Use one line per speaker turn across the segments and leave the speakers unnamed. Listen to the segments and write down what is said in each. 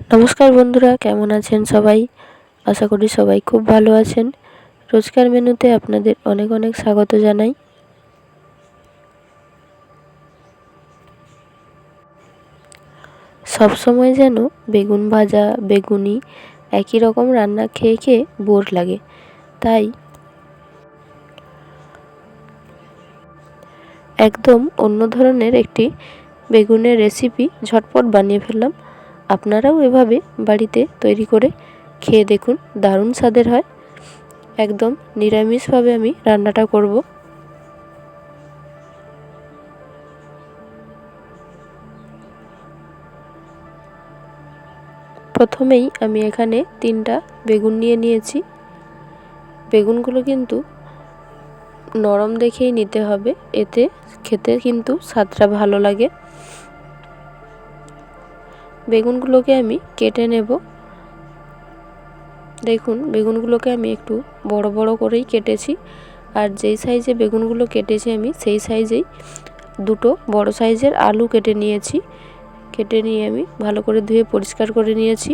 নমস্কার বন্ধুরা, কেমন আছেন সবাই? আশা করি সবাই খুব ভালো আছেন। রোজকার মেনুতে আপনাদের অনেক অনেক স্বাগত জানাই। সবসময় যেন বেগুন ভাজা, বেগুনি একই রকম রান্না খেয়ে খেয়ে বোর লাগে। তাই একদম অন্য ধরনের একটি বেগুনের রেসিপি ঝটপট বানিয়ে ফেললাম। আপনারাও এভাবে বাড়িতে তৈরি করে খেয়ে দেখুন, দারুণ স্বাদের হয়। একদম নিরামিষভাবে আমি রান্নাটা করব। প্রথমেই আমি এখানে 3টা বেগুন নিয়ে নিয়েছি। বেগুনগুলো কিন্তু নরম দেখেই নিতে হবে, এতে খেতে কিন্তু স্বাদটা ভালো লাগে। বেগুনগুলোকে আমি কেটে নেব। দেখুন, বেগুনগুলোকে আমি একটু বড় বড় করেই কেটেছি, আর যেই সাইজে বেগুনগুলো কেটেছি আমি সেই সাইজেই দুটো বড় সাইজের আলু কেটে নিয়েছি। কেটে নিয়ে আমি ভালো করে ধুয়ে পরিষ্কার করে নিয়েছি।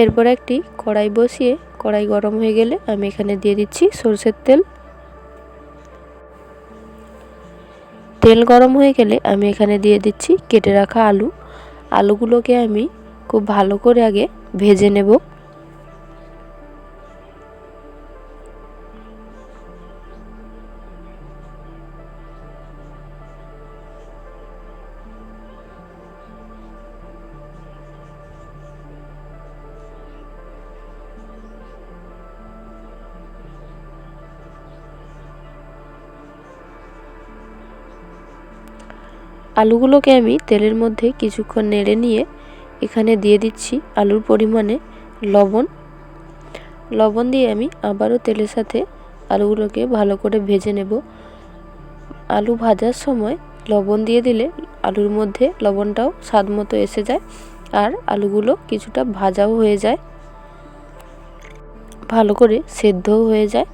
এরপর একটি কড়াই বসিয়ে কড়াই গরম হয়ে গেলে আমি এখানে দিয়ে দিচ্ছি সরষের তেল। তেল গরম হয়ে গেলে আমি এখানে দিয়ে দিচ্ছি কেটে রাখা আলু। আলুগুলোকে আমি খুব ভালো করে আগে ভেজে নেব। আলুগুলোকে আমি তেলের মধ্যে কিছুক্ষণ নেড়ে নিয়ে এখানে দিয়ে দিচ্ছি আলুর পরিমাণে লবণ। লবণ দিয়ে আমি আবারও তেলের সাথে আলুগুলোকে ভালো করে ভেজে নেব। আলু ভাজার সময় লবণ দিয়ে দিলে আলুর মধ্যে লবণটাও স্বাদ মতো এসে যায়, আর আলুগুলো কিছুটা ভাজাও হয়ে যায়, ভালো করে সেদ্ধও হয়ে যায়।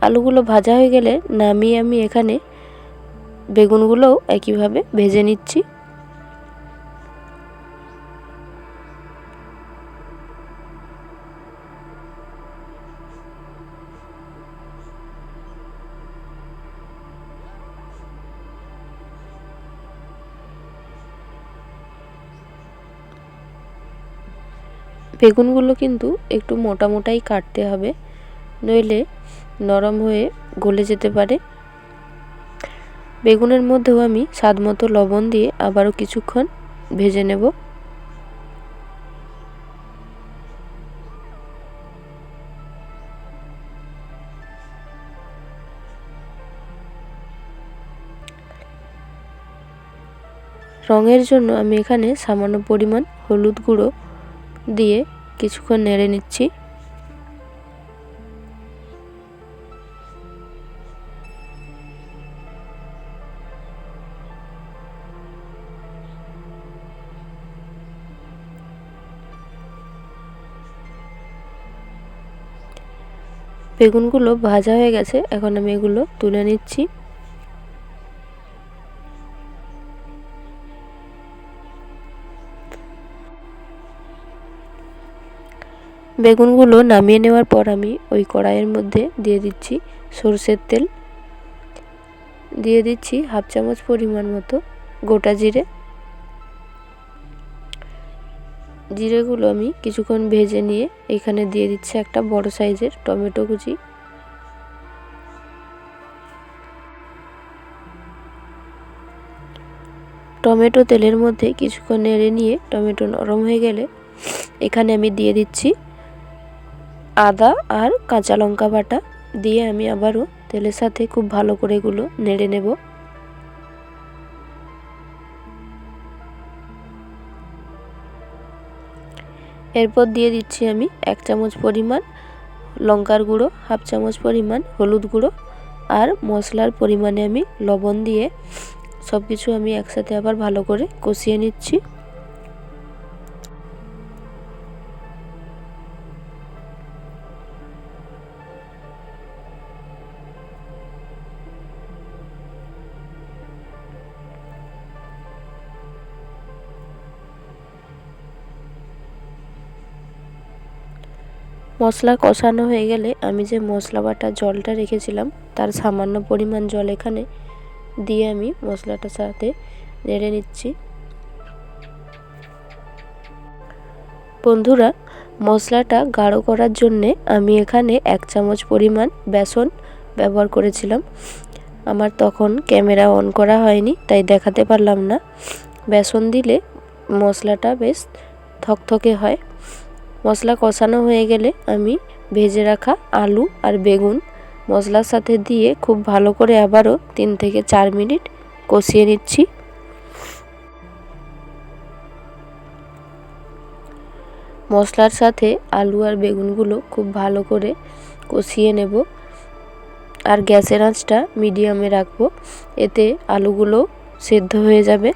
আলুগুলো ভাজা হয়ে গেলে নামিয়ে আমি এখানে বেগুনগুলোও একইভাবে ভেজে নিচ্ছি। বেগুনগুলো কিন্তু একটু মোটা মোটাই কাটতে হবে, নইলে নরম হয়ে গলে যেতে পারে। বেগুনের মধ্যেও আমি স্বাদমতো লবণ দিয়ে আবারও কিছুক্ষণ ভেজে নেব। রঙের জন্য আমি এখানে সামান্য পরিমাণ হলুদ গুঁড়ো দিয়ে কিছুক্ষণ নেড়ে নিচ্ছি। বেগুনগুলো ভাজা হয়ে গেছে, এখন আমি এগুলো তুলে নিচ্ছি। বেগুনগুলো নামিয়ে নেওয়ার পর আমি ওই কড়াইয়ের মধ্যে দিয়ে দিচ্ছি সরষের তেল, দিয়ে দিচ্ছি হাফ চামচ পরিমাণ মতো গোটা জিরে। জিরেগুলো আমি কিছুক্ষণ ভেজে নিয়ে এখানে দিয়ে দিচ্ছি একটা বড় সাইজের টমেটো কুচি। টমেটো তেলের মধ্যে কিছুক্ষণ নেড়ে নিয়ে টমেটো নরম হয়ে গেলে এখানে আমি দিয়ে দিচ্ছি আদা আর কাঁচা লঙ্কা বাটা। দিয়ে আমি আবারও তেলের সাথে খুব ভালো করে এগুলো নেড়ে নেব। এরপর দিয়ে দিচ্ছি আমি 1 চামচ পরিমাণ লঙ্কার গুঁড়ো, হাফ চামচ পরিমাণ হলুদ গুঁড়ো, আর মশলার পরিমাণে আমি লবণ দিয়ে সব কিছু আমি একসাথে আবার ভালো করে কষিয়ে নিচ্ছি। মশলা কষানো হয়ে গেলে আমি যে মশলা বাটা জলটা রেখেছিলাম তার সামান্য পরিমাণ জল এখানে দিয়ে আমি মশলাটার সাথে নেড়ে নিচ্ছি। বন্ধুরা, মশলাটা গাঢ় করার জন্যে আমি এখানে 1 চামচ পরিমাণ বেসন ব্যবহার করেছিলাম। আমার তখন ক্যামেরা অন করা হয়নি, তাই দেখাতে পারলাম না। বেসন দিলে মশলাটা বেশ থকথকে হয়। মশলা কষানো হয়ে গেলে আমি ভেজে রাখা আলু আর বেগুন মশলার সাথে দিয়ে খুব ভালো করে আবারও 3 থেকে 4 মিনিট কষিয়ে নিচ্ছি। মশলার সাথে আলু আর বেগুনগুলো খুব ভালো করে কষিয়ে নেব আর গ্যাসের আঁচটা মিডিয়ামে রাখবো, এতে আলুগুলো সেদ্ধ হয়ে যাবে।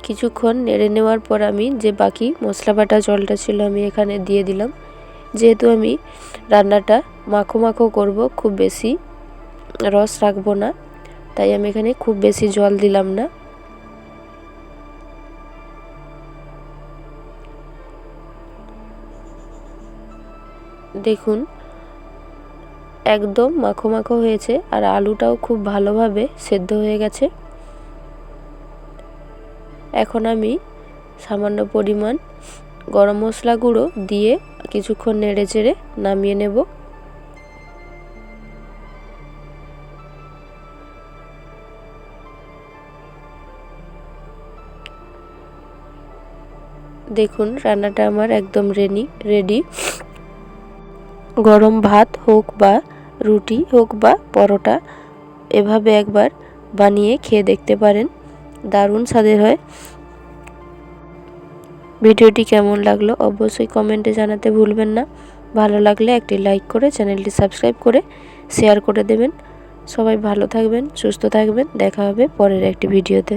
কিছুক্ষণ নেড়ে নেওয়ার পর আমি যে বাকি মশলা বাটা জলটা ছিল আমি এখানে দিয়ে দিলাম। যেহেতু আমি রান্নাটা মাখো মাখো করব, খুব বেশি রস রাখবো না, তাই আমি এখানে খুব বেশি জল দিলাম না। দেখুন একদম মাখো মাখো হয়েছে আর আলুটাও খুব ভালোভাবে সেদ্ধ হয়ে গেছে। এখন আমি সামান্য পরিমাণ গরম মশলা গুঁড়ো দিয়ে কিছুক্ষণ নেড়ে চেড়ে নামিয়ে নেব। দেখুন রান্নাটা আমার একদম রেডি। গরম ভাত হোক বা রুটি হোক বা পরোটা, এভাবে একবার বানিয়ে খেয়ে দেখতে পারেন, দারুণ স্বাদের হয়। ভিডিওটি কেমন লাগলো অবশ্যই কমেন্টে জানাতে ভুলবেন না। ভালো লাগলে একটি লাইক করে চ্যানেলটি সাবস্ক্রাইব করে শেয়ার করে দেবেন। সবাই ভালো থাকবেন, সুস্থ থাকবেন। দেখা হবে পরের একটি ভিডিওতে।